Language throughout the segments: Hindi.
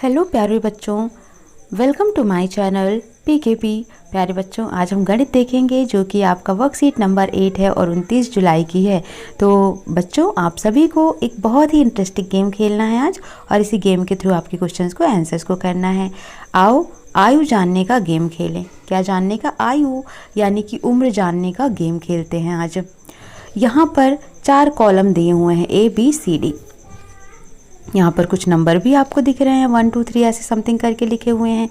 हेलो प्यारे बच्चों, वेलकम टू माय चैनल पीकेपी। प्यारे बच्चों, आज हम गणित देखेंगे जो कि आपका वर्कशीट नंबर 8 है और 29 जुलाई की है। तो बच्चों, आप सभी को एक बहुत ही इंटरेस्टिंग गेम खेलना है आज, और इसी गेम के थ्रू आपके क्वेश्चंस को आंसर्स को करना है। आओ आयु जानने का गेम खेलें। क्या जानने का? आयु यानी कि उम्र जानने का गेम खेलते हैं आज। यहाँ पर 4 कॉलम दिए हुए हैं ABCD। यहाँ पर कुछ नंबर भी आपको दिख रहे हैं, 1 2 3 ऐसे समथिंग करके लिखे हुए हैं।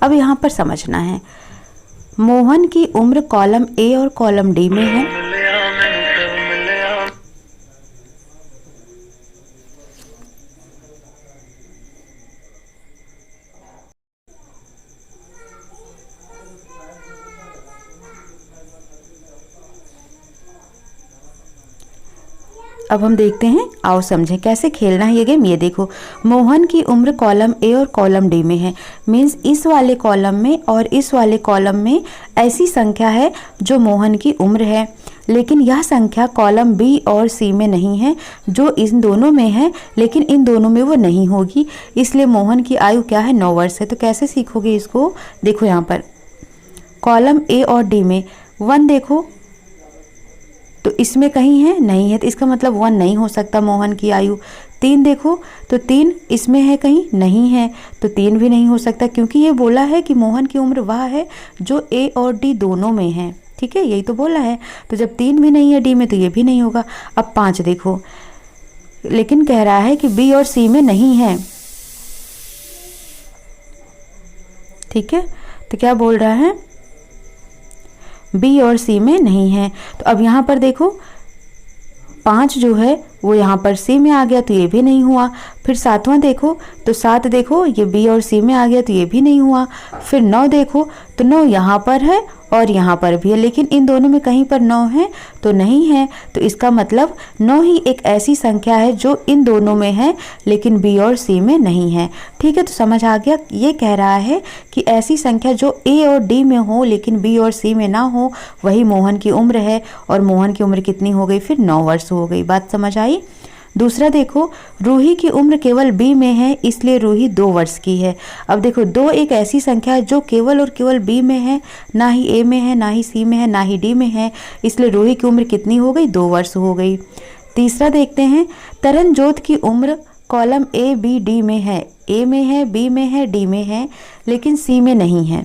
अब यहाँ पर समझना है, मोहन की उम्र कॉलम A और कॉलम D में है। अब हम देखते हैं, आओ समझें कैसे खेलना है ये गेम। ये देखो, मोहन की उम्र कॉलम A और कॉलम D में है। मीन्स इस वाले कॉलम में और इस वाले कॉलम में ऐसी संख्या है जो मोहन की उम्र है, लेकिन यह संख्या कॉलम B और C में नहीं है जो इन दोनों में है, लेकिन इन दोनों में वो नहीं होगी। इसलिए मोहन की आयु क्या है? 9 वर्ष है। तो कैसे सीखोगे इसको? देखो यहाँ पर कॉलम A और D में 1 देखो तो इसमें कहीं है? नहीं है, तो इसका मतलब 1 नहीं हो सकता मोहन की आयु। 3 देखो तो 3 इसमें है? कहीं नहीं है, तो 3 भी नहीं हो सकता, क्योंकि ये बोला है कि मोहन की उम्र वह है जो A और D दोनों में है। ठीक है, यही तो बोला है। तो जब 3 भी नहीं है D में तो ये भी नहीं होगा। अब 5 देखो, लेकिन कह रहा है कि B और C में नहीं है। ठीक है, तो क्या बोल रहा है? B और C में नहीं है। तो अब यहाँ पर देखो 5 जो है वो यहाँ पर C में आ गया, तो ये भी नहीं हुआ। फिर 7वां देखो तो 7 देखो, ये B और C में आ गया, तो ये भी नहीं हुआ। फिर 9 देखो तो 9 यहाँ पर है और यहाँ पर भी है, लेकिन इन दोनों में कहीं पर 9 है तो नहीं है। तो इसका मतलब 9 ही एक ऐसी संख्या है जो इन दोनों में है लेकिन B और C में नहीं है। ठीक है, तो समझ आ गया। ये कह रहा है कि ऐसी संख्या जो A और D में हो लेकिन B और C में ना हो, वही मोहन की उम्र है। और मोहन की उम्र कितनी हो गई? फिर 9 वर्ष हो गई। बात समझ आई? दूसरा देखो, रूही की उम्र केवल B में है, इसलिए रूही 2 वर्ष की है। अब देखो, 2 एक ऐसी संख्या है जो केवल और केवल B में है, ना ही A में है, ना ही C में है, ना ही D में है, इसलिए रूही की उम्र कितनी हो गई? 2 वर्ष हो गई। तीसरा देखते हैं, तरनजोत की उम्र कॉलम A B D में है। A में है, B में है, D में है, लेकिन C में नहीं है।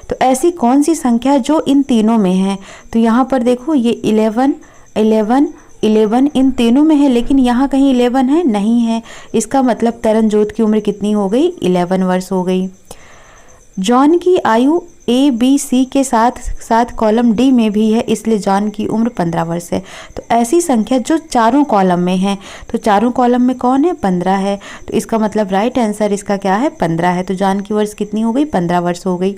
तो ऐसी कौन सी संख्या है जो इन तीनों में है? तो यहाँ पर देखो, ये 11 11 11 इन तीनों में है, लेकिन यहाँ कहीं 11 है? नहीं है। इसका मतलब तरनजोत की उम्र कितनी हो गई? 11 वर्ष हो गई। जॉन की आयु A B C के साथ साथ कॉलम D में भी है, इसलिए जॉन की उम्र 15 वर्ष है। तो ऐसी संख्या जो चारों कॉलम में है, तो चारों कॉलम में कौन है? 15 है। तो इसका मतलब राइट आंसर इसका क्या है? 15 है। तो जॉन की वर्ष कितनी हो गई? 15 वर्ष हो गई।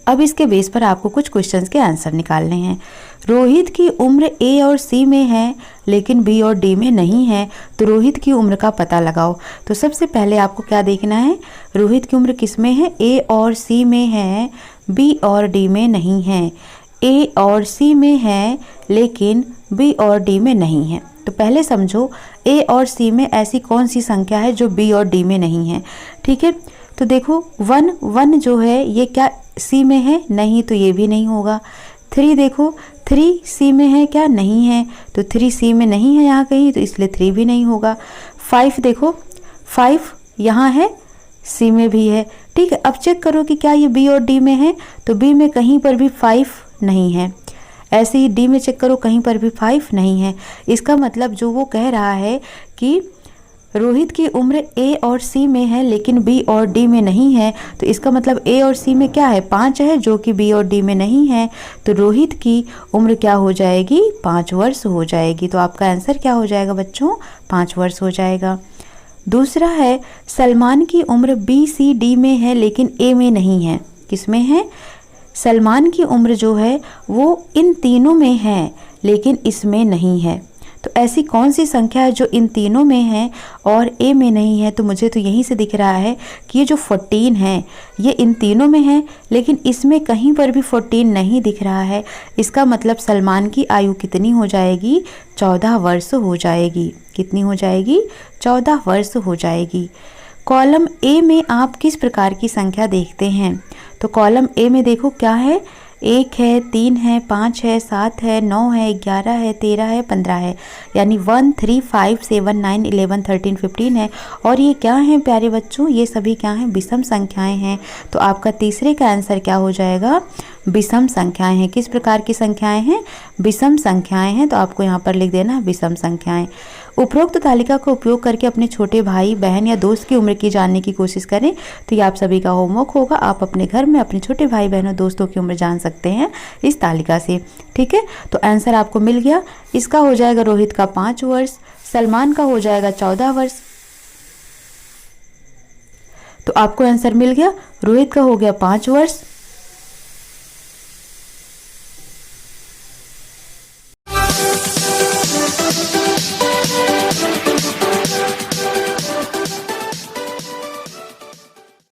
अब इसके बेस पर आपको कुछ क्वेश्चंस के आंसर निकालने हैं। रोहित की उम्र A और C में है लेकिन B और D में नहीं है, तो रोहित की उम्र का पता लगाओ। तो सबसे पहले आपको क्या देखना है? रोहित की उम्र किस में है? A और C में है, B और D में नहीं है। A और C में है लेकिन B और D में नहीं है। तो पहले समझो A और C में ऐसी कौन सी संख्या है जो B और D में नहीं है। ठीक है, तो देखो 1 जो है ये क्या C में है? नहीं, तो ये भी नहीं होगा। 3 देखो, 3 C में है क्या? नहीं है, तो 3 C में नहीं है यहाँ कहीं, तो इसलिए 3 भी नहीं होगा। 5 देखो, 5 यहाँ है, C में भी है। ठीक है, अब चेक करो कि क्या ये B और D में है, तो B में कहीं पर भी 5 नहीं है। ऐसे ही D में चेक करो, कहीं पर भी 5 नहीं है। इसका मतलब जो वो कह रहा है कि रोहित की उम्र A और C में है लेकिन B और D में नहीं है, तो इसका मतलब A और C में क्या है? 5 है, जो कि B और D में नहीं है। तो रोहित की उम्र क्या हो जाएगी? 5 वर्ष हो जाएगी। तो आपका आंसर क्या हो जाएगा बच्चों? 5 वर्ष हो जाएगा। दूसरा है, सलमान की उम्र B C D में है लेकिन A में नहीं है। किस में है? सलमान की उम्र जो है वो इन तीनों में है लेकिन इसमें नहीं है। तो ऐसी कौन सी संख्या है जो इन तीनों में है और A में नहीं है? तो मुझे तो यहीं से दिख रहा है कि ये जो 14 है ये इन तीनों में है, लेकिन इसमें कहीं पर भी 14 नहीं दिख रहा है। इसका मतलब सलमान की आयु कितनी हो जाएगी? 14 वर्ष हो जाएगी। कितनी हो जाएगी? 14 वर्ष हो जाएगी। कॉलम ए में आप किस प्रकार की संख्या देखते हैं? तो कॉलम ए में देखो क्या है, 1 है, 3 है, 5 है, 7 है, 9 है, 11 है, 13 है, 15 है, यानी 1 3 5 7 9 11 13 15 है। और ये क्या है प्यारे बच्चों, ये सभी क्या हैं, विषम संख्याएं हैं। तो आपका तीसरे का आंसर क्या हो जाएगा, विषम संख्याएं हैं। किस प्रकार की संख्याएं हैं, विषम संख्याएं हैं। तो आपको यहाँ पर लिख देना विषम संख्याएं। उपरोक्त तालिका का उपयोग करके अपने छोटे भाई बहन या दोस्त की उम्र की जानने की कोशिश करें। तो ये आप सभी का होमवर्क होगा, आप अपने घर में अपने छोटे भाई बहनों दोस्तों की उम्र जान सकते हैं इस तालिका से। ठीक है, तो आंसर आपको मिल गया। इसका हो जाएगा रोहित का 5 वर्ष, सलमान का हो जाएगा 14 वर्ष। तो आपको आंसर मिल गया, रोहित का हो गया 5 वर्ष,